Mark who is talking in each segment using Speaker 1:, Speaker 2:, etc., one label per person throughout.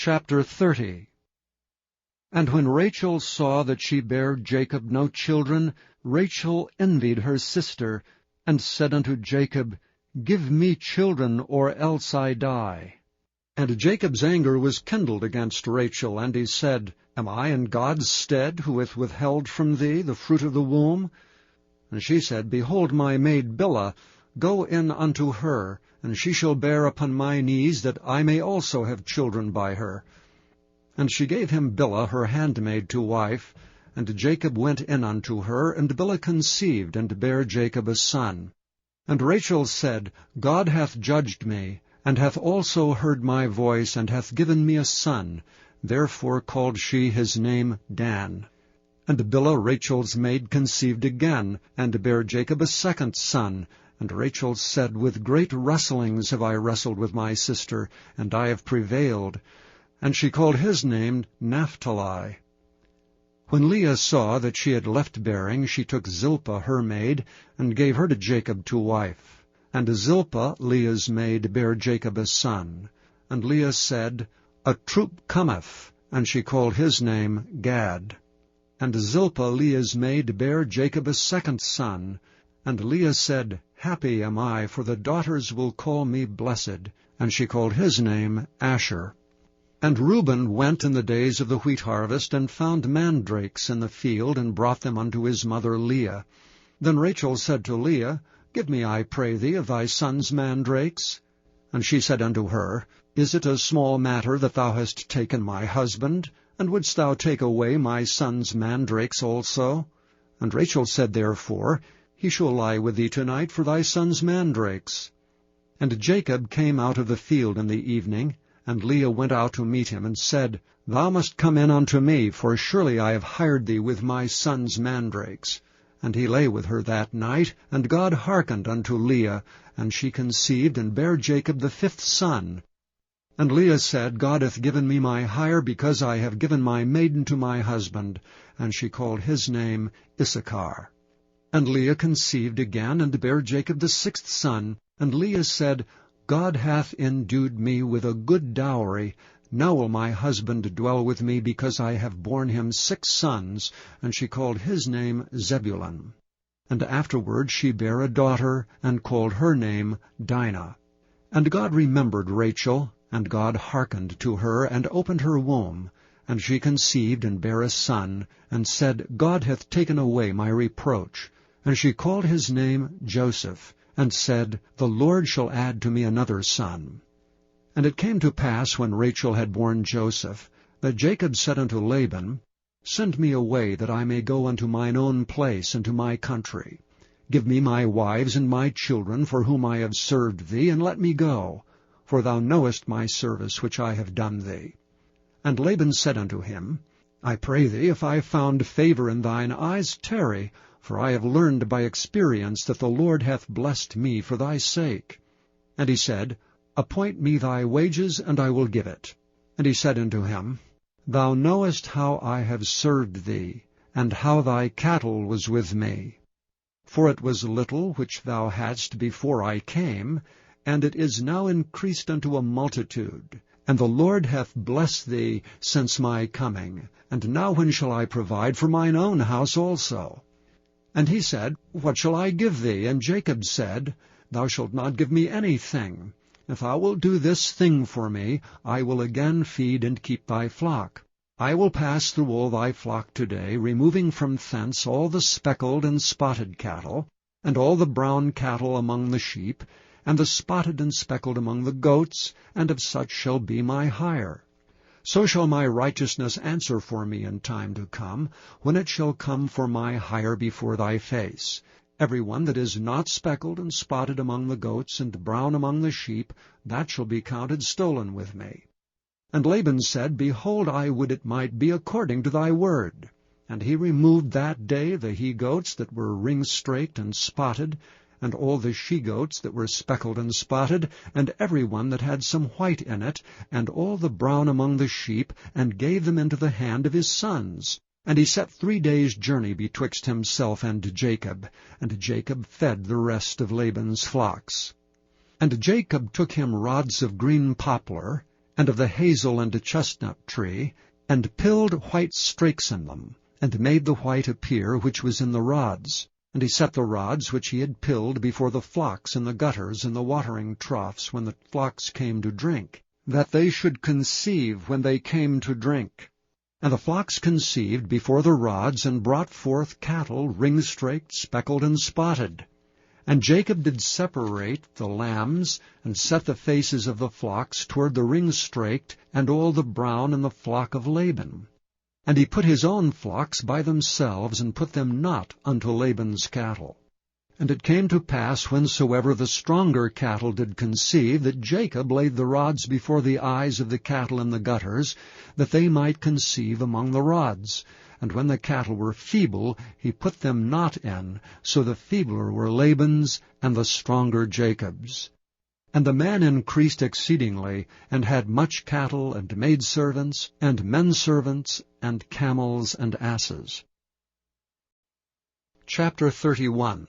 Speaker 1: Chapter 30. And when Rachel saw that she bare Jacob no children, Rachel envied her sister, and said unto Jacob, Give me children, or else I die. And Jacob's anger was kindled against Rachel, and he said, Am I in God's stead, who hath withheld from thee the fruit of the womb? And she said, Behold my maid Bilhah, go in unto her, and she shall bear upon my knees, that I may also have children by her. And she gave him Bilhah her handmaid to wife, and Jacob went in unto her, and Bilhah conceived, and bare Jacob a son. And Rachel said, God hath judged me, and hath also heard my voice, and hath given me a son. Therefore called she his name Dan. And Bilhah Rachel's maid conceived again, and bare Jacob a second son. And Rachel said, With great wrestlings have I wrestled with my sister, and I have prevailed. And she called his name Naphtali. When Leah saw that she had left bearing, she took Zilpah her maid, and gave her to Jacob to wife. And Zilpah, Leah's maid, bare Jacob a son. And Leah said, A troop cometh, and she called his name Gad. And Zilpah, Leah's maid, bare Jacob a second son. And Leah said, Happy am I, for the daughters will call me blessed. And she called his name Asher. And Reuben went in the days of the wheat harvest, and found mandrakes in the field, and brought them unto his mother Leah. Then Rachel said to Leah, Give me, I pray thee, of thy son's mandrakes. And she said unto her, Is it a small matter that thou hast taken my husband? And wouldst thou take away my son's mandrakes also? And Rachel said therefore, He shall lie with thee tonight for thy son's mandrakes. And Jacob came out of the field in the evening, and Leah went out to meet him, and said, Thou must come in unto me, for surely I have hired thee with my son's mandrakes. And he lay with her that night, and God hearkened unto Leah, and she conceived, and bare Jacob the fifth son. And Leah said, God hath given me my hire, because I have given my maiden to my husband. And she called his name Issachar. And Leah conceived again, and bare Jacob the sixth son. And Leah said, God hath endued me with a good dowry. Now will my husband dwell with me, because I have borne him 6 sons. And she called his name Zebulun. And afterward she bare a daughter, and called her name Dinah. And God remembered Rachel, and God hearkened to her, and opened her womb. And she conceived, and bare a son, and said, God hath taken away my reproach. And she called his name Joseph, and said, The Lord shall add to me another son. And it came to pass, when Rachel had borne Joseph, that Jacob said unto Laban, Send me away, that I may go unto mine own place, and to my country. Give me my wives and my children, for whom I have served thee, and let me go. For thou knowest my service which I have done thee. And Laban said unto him, I pray thee, if I have found favor in thine eyes, tarry, for I have learned by experience that the Lord hath blessed me for thy sake. And he said, Appoint me thy wages, and I will give it. And he said unto him, Thou knowest how I have served thee, and how thy cattle was with me. For it was little which thou hadst before I came, and it is now increased unto a multitude. And the Lord hath blessed thee since my coming. And now when shall I provide for mine own house also? And he said, What shall I give thee? And Jacob said, Thou shalt not give me anything. If thou wilt do this thing for me, I will again feed and keep thy flock. I will pass through all thy flock today, removing from thence all the speckled and spotted cattle, and all the brown cattle among the sheep, and the spotted and speckled among the goats, and of such shall be my hire. So shall my righteousness answer for me in time to come, when it shall come for my hire before thy face. Every one that is not speckled and spotted among the goats, and brown among the sheep, that shall be counted stolen with me. And Laban said, Behold, I would it might be according to thy word. And he removed that day the he-goats that were ring-straked and spotted, and all the she-goats that were speckled and spotted, and every one that had some white in it, and all the brown among the sheep, and gave them into the hand of his sons. And he set 3 days' journey betwixt himself and Jacob, and Jacob fed the rest of Laban's flocks. And Jacob took him rods of green poplar, and of the hazel and chestnut tree, and pilled white strakes in them, and made the white appear which was in the rods. And he set the rods which he had pilled before the flocks in the gutters and the watering troughs when the flocks came to drink, that they should conceive when they came to drink. And the flocks conceived before the rods, and brought forth cattle ring-straked, speckled, and spotted. And Jacob did separate the lambs, and set the faces of the flocks toward the ring-straked, and all the brown in the flock of Laban. And he put his own flocks by themselves, and put them not unto Laban's cattle. And it came to pass, whensoever the stronger cattle did conceive, that Jacob laid the rods before the eyes of the cattle in the gutters, that they might conceive among the rods. And when the cattle were feeble, he put them not in, so the feebler were Laban's, and the stronger Jacob's. And the man increased exceedingly, and had much cattle, and maidservants, and menservants, and camels, and asses. Chapter 31.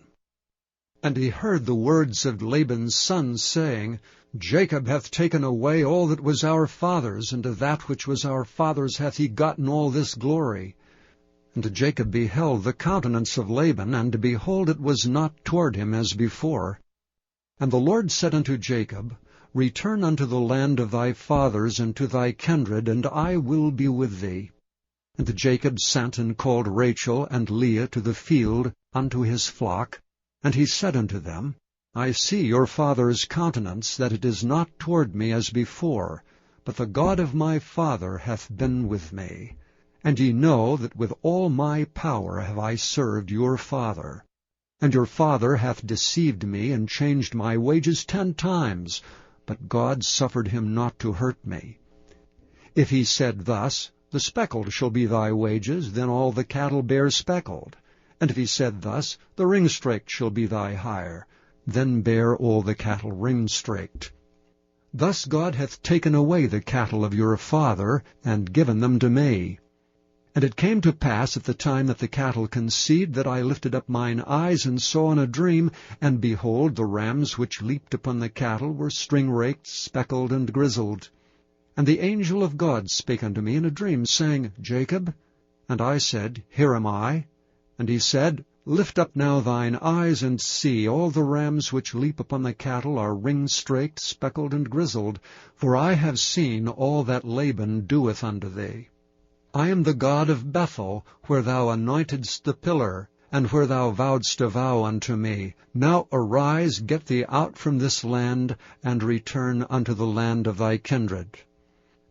Speaker 1: And he heard the words of Laban's sons, saying, Jacob hath taken away all that was our father's, and of that which was our father's hath he gotten all this glory. And Jacob beheld the countenance of Laban, and behold, it was not toward him as before. And the Lord said unto Jacob, Return unto the land of thy fathers, and to thy kindred, and I will be with thee. And Jacob sent and called Rachel and Leah to the field unto his flock. And he said unto them, I see your father's countenance, that it is not toward me as before, but the God of my father hath been with me. And ye know that with all my power have I served your father. And your father hath deceived me, and changed my wages 10 times, but God suffered him not to hurt me. If he said thus, The speckled shall be thy wages, then all the cattle bear speckled. And if he said thus, The ring-straked shall be thy hire, then bear all the cattle ring-straked. Thus God hath taken away the cattle of your father, and given them to me. And it came to pass at the time that the cattle conceived, that I lifted up mine eyes, and saw in a dream, and behold, the rams which leaped upon the cattle were string-raked, speckled, and grizzled. And the angel of God spake unto me in a dream, saying, Jacob? And I said, Here am I. And he said, Lift up now thine eyes, and see, all the rams which leap upon the cattle are ring-straked, speckled, and grizzled, for I have seen all that Laban doeth unto thee. I am the God of Bethel, where thou anointedst the pillar, and where thou vowedst a vow unto me. Now arise, get thee out from this land, and return unto the land of thy kindred.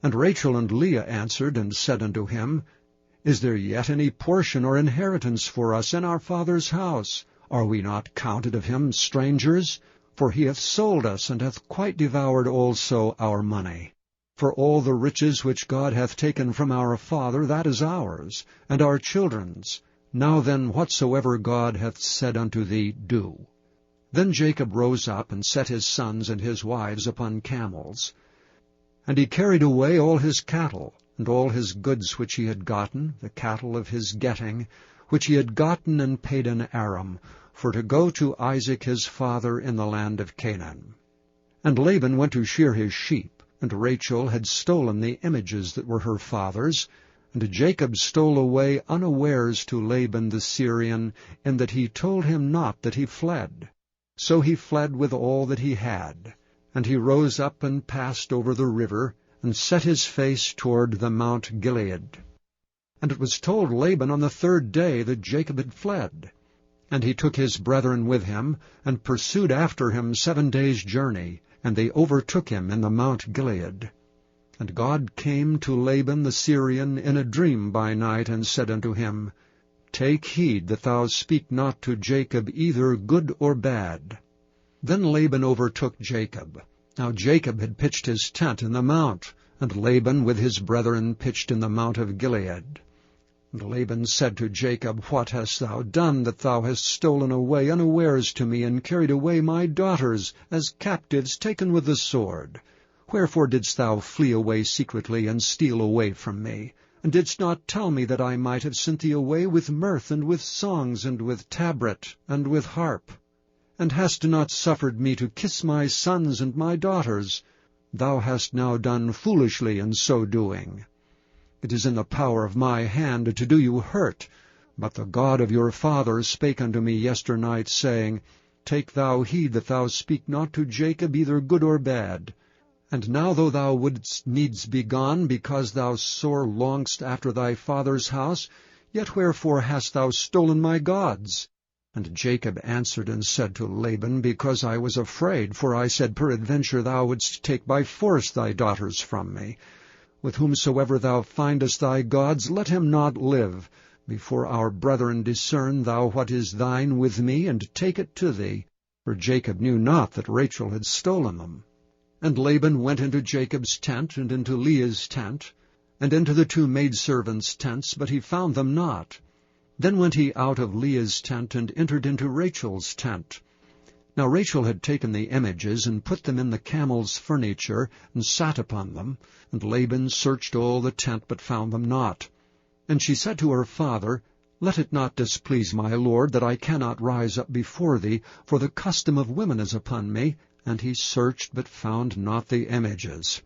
Speaker 1: And Rachel and Leah answered and said unto him, Is there yet any portion or inheritance for us in our father's house? Are we not counted of him strangers? For he hath sold us, and hath quite devoured also our money. For all the riches which God hath taken from our father, that is ours, and our children's. Now then, whatsoever God hath said unto thee, do. Then Jacob rose up, and set his sons and his wives upon camels. And he carried away all his cattle, and all his goods which he had gotten, the cattle of his getting, which he had gotten and paid in Aram, for to go to Isaac his father in the land of Canaan. And Laban went to shear his sheep. And Rachel had stolen the images that were her father's, and Jacob stole away unawares to Laban the Syrian, in that he told him not that he fled. So he fled with all that he had. And he rose up and passed over the river, and set his face toward the Mount Gilead. And it was told Laban on the 3rd day that Jacob had fled. And he took his brethren with him, and pursued after him 7 days' journey, and they overtook him in the Mount Gilead. And God came to Laban the Syrian in a dream by night, and said unto him, Take heed that thou speak not to Jacob either good or bad. Then Laban overtook Jacob. Now Jacob had pitched his tent in the mount, and Laban with his brethren pitched in the Mount of Gilead. And Laban said to Jacob, What hast thou done, that thou hast stolen away unawares to me, and carried away my daughters, as captives taken with the sword? Wherefore didst thou flee away secretly, and steal away from me? And didst not tell me that I might have sent thee away with mirth, and with songs, and with tabret, and with harp? And hast not suffered me to kiss my sons and my daughters? thou hast now done foolishly in so doing. It is in the power of my hand to do you hurt, but the God of your father spake unto me yesternight, saying, Take thou heed that thou speak not to Jacob either good or bad. And now though thou wouldst needs be gone, because thou sore longest after thy father's house, yet wherefore hast thou stolen my gods? And Jacob answered and said to Laban, Because I was afraid, for I said, Peradventure thou wouldst take by force thy daughters from me. With whomsoever thou findest thy gods, let him not live. Before our brethren discern thou what is thine with me, and take it to thee. For Jacob knew not that Rachel had stolen them. And Laban went into Jacob's tent, and into Leah's tent, and into the two maidservants' tents, but he found them not. Then went he out of Leah's tent, and entered into Rachel's tent. Now Rachel had taken the images, and put them in the camel's furniture, and sat upon them. And Laban searched all the tent, but found them not. And she said to her father, Let it not displease my lord, that I cannot rise up before thee, for the custom of women is upon me. And he searched, but found not the images.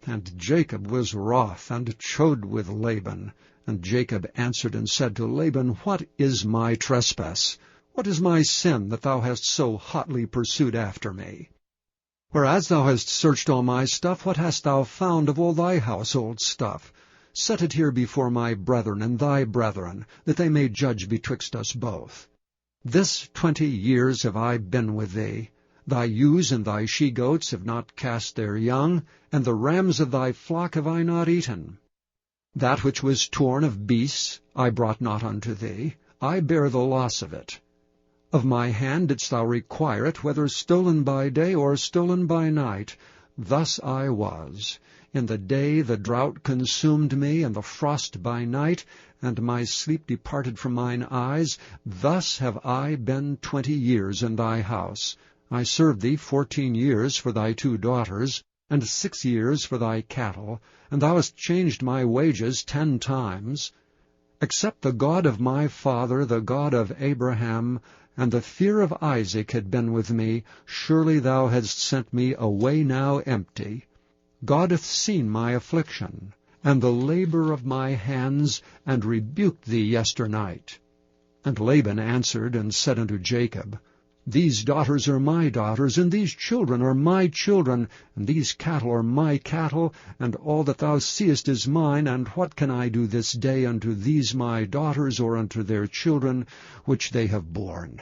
Speaker 1: And Jacob was wroth, and chode with Laban. And Jacob answered and said to Laban, What is my trespass? What is my sin, that thou hast so hotly pursued after me? Whereas thou hast searched all my stuff, what hast thou found of all thy household stuff? Set it here before my brethren and thy brethren, that they may judge betwixt us both. This 20 years have I been with thee. Thy ewes and thy she-goats have not cast their young, and the rams of thy flock have I not eaten. That which was torn of beasts I brought not unto thee. I bear the loss of it. Of my hand didst thou require it, whether stolen by day or stolen by night. Thus I was. In the day the drought consumed me, and the frost by night, and my sleep departed from mine eyes. Thus have I been 20 years in thy house. I served thee 14 years for thy 2 daughters, and 6 years for thy cattle, and thou hast changed my wages 10 times. Except the God of my father, the God of Abraham, and the fear of Isaac had been with me, surely thou hadst sent me away now empty. God hath seen my affliction, and the labor of my hands, and rebuked thee yesternight. And Laban answered and said unto Jacob, These daughters are my daughters, and these children are my children, and these cattle are my cattle, and all that thou seest is mine, and what can I do this day unto these my daughters, or unto their children, which they have borne?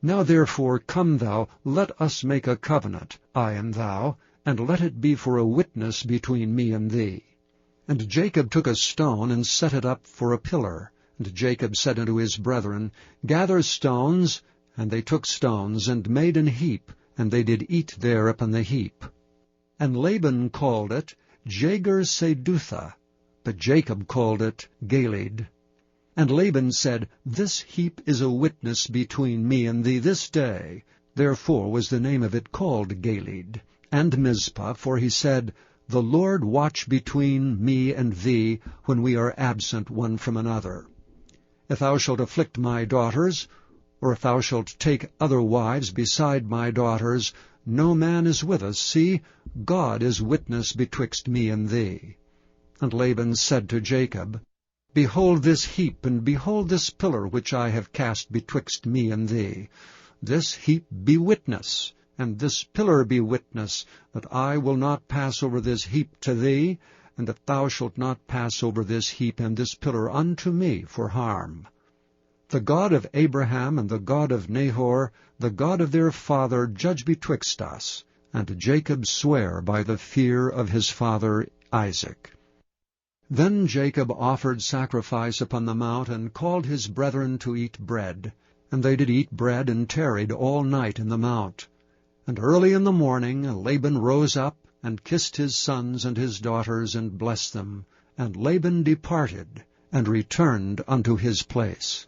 Speaker 1: Now therefore come thou, let us make a covenant, I and thou, and let it be for a witness between me and thee. And Jacob took a stone, and set it up for a pillar. And Jacob said unto his brethren, Gather stones. And they took stones, and made an heap, and they did eat there upon the heap. And Laban called it Jagar-Sedutha, but Jacob called it Galeed. And Laban said, This heap is a witness between me and thee this day. Therefore was the name of it called Galeed. And Mizpah, for he said, The Lord watch between me and thee, when we are absent one from another. If thou shalt afflict my daughters, or if thou shalt take other wives beside my daughters, no man is with us. See, God is witness betwixt me and thee. And Laban said to Jacob, Behold this heap, and behold this pillar which I have cast betwixt me and thee. This heap be witness, and this pillar be witness, that I will not pass over this heap to thee, and that thou shalt not pass over this heap and this pillar unto me for harm. The God of Abraham and the God of Nahor, the God of their father, judge betwixt us. And Jacob sware by the fear of his father Isaac. Then Jacob offered sacrifice upon the mount, and called his brethren to eat bread. And they did eat bread, and tarried all night in the mount. And early in the morning Laban rose up, and kissed his sons and his daughters, and blessed them. And Laban departed, and returned unto his place.